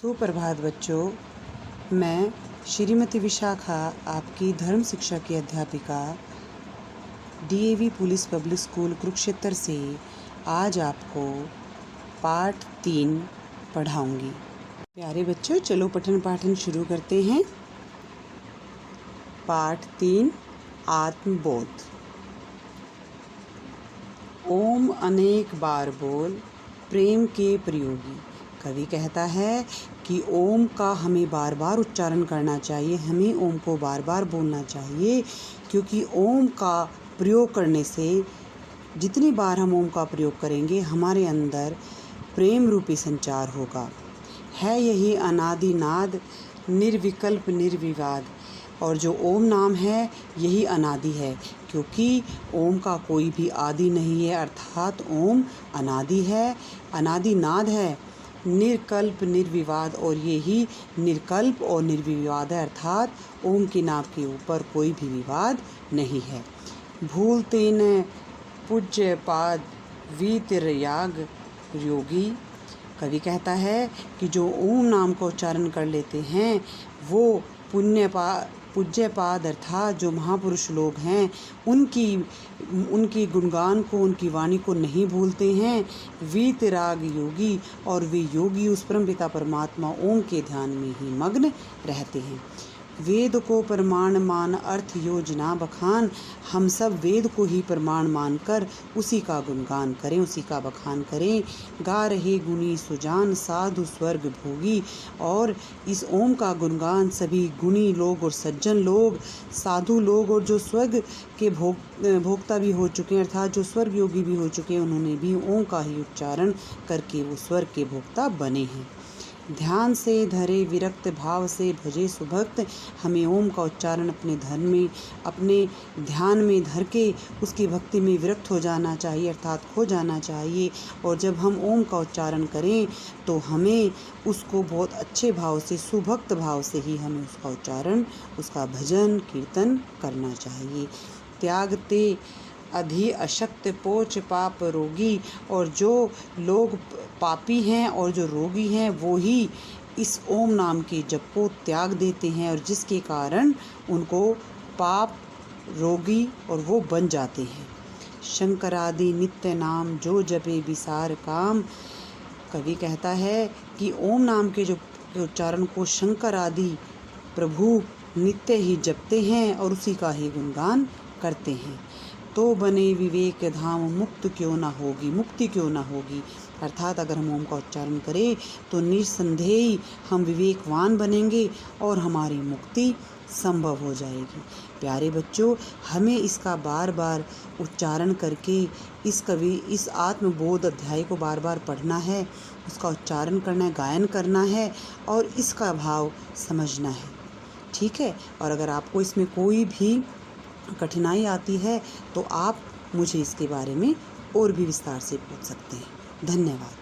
सुप्रभात बच्चों, मैं श्रीमती विशाखा आपकी धर्म शिक्षा की अध्यापिका DAV police public school Kurukshetra से आज आपको पाठ 3 पढ़ाऊंगी। प्यारे बच्चों, चलो पठन पाठन शुरू करते हैं। पाठ 3 आत्मबोध। ओम अनेक बार बोल प्रेम के प्रयोगी। कवि कहता है कि ओम का हमें बार बार उच्चारण करना चाहिए, हमें ओम को बार बार बोलना चाहिए, क्योंकि ओम का प्रयोग करने से जितनी बार हम ओम का प्रयोग करेंगे हमारे अंदर प्रेम रूपी संचार होगा। है यही अनादि नाद निर्विकल्प निर्विवाद। और जो ओम नाम है यही अनादि है, क्योंकि ओम का कोई भी आदि नहीं है, अर्थात ओम अनादि है, अनादि नाद है, निर्कल्प निर्विवाद, और यही निर्कल्प और निर्विवाद है, अर्थात ओम के नाम के ऊपर कोई भी विवाद नहीं है। भूलते न पूज्य पाद वीतरयाग योगी। कवि कहता है कि जो ओम नाम का उच्चारण कर लेते हैं वो पूज्य पाद अर्थात जो महापुरुष लोग हैं उनकी गुणगान को, उनकी वाणी को नहीं भूलते हैं। वीतराग योगी, और वे योगी उस परमपिता परमात्मा ओम के ध्यान में ही मग्न रहते हैं। वेद को प्रमाण मान अर्थ योजना बखान। हम सब वेद को ही प्रमाण मानकर उसी का गुणगान करें, उसी का बखान करें। गा रहे गुणी सुजान साधु स्वर्ग भोगी। और इस ओम का गुणगान सभी गुणी लोग और सज्जन लोग, साधु लोग और जो स्वर्ग के भोक्ता भी हो चुके हैं, अर्थात जो स्वर्ग योगी भी हो चुके हैं, उन्होंने भी ओम का ही उच्चारण करके वो स्वर्ग के भोक्ता बने हैं। ध्यान से धरे विरक्त भाव से भजे सुभक्त। हमें ओम का उच्चारण अपने धर्म में, अपने ध्यान में धर के उसकी भक्ति में विरक्त हो जाना चाहिए, अर्थात खो जाना चाहिए। और जब हम ओम का उच्चारण करें तो हमें उसको बहुत अच्छे भाव से, सुभक्त भाव से ही हमें उसका उच्चारण, उसका भजन कीर्तन करना चाहिए। त्यागते अधि अशक्त पोच पाप रोगी। और जो लोग पापी हैं और जो रोगी हैं वो ही इस ओम नाम के जप को त्याग देते हैं, और जिसके कारण उनको पाप रोगी और वो बन जाते हैं। शंकरादि नित्य नाम जो जपे विसार काम। कवि कहता है कि ओम नाम के जो उच्चारण को शंकर आदि प्रभु नित्य ही जपते हैं और उसी का ही गुणगान करते हैं। तो बने विवेक धाम मुक्त क्यों ना होगी, मुक्ति क्यों ना होगी। अर्थात अगर हम ओम का उच्चारण करें तो निस्संदेही हम विवेकवान बनेंगे और हमारी मुक्ति संभव हो जाएगी। प्यारे बच्चों, हमें इसका बार बार उच्चारण करके इस आत्मबोध अध्याय को बार बार पढ़ना है, उसका उच्चारण करना है, गायन करना है और इसका भाव समझना है। ठीक है। और अगर आपको इसमें कोई भी कठिनाई आती है तो आप मुझे इसके बारे में और भी विस्तार से पूछ सकते हैं। धन्यवाद।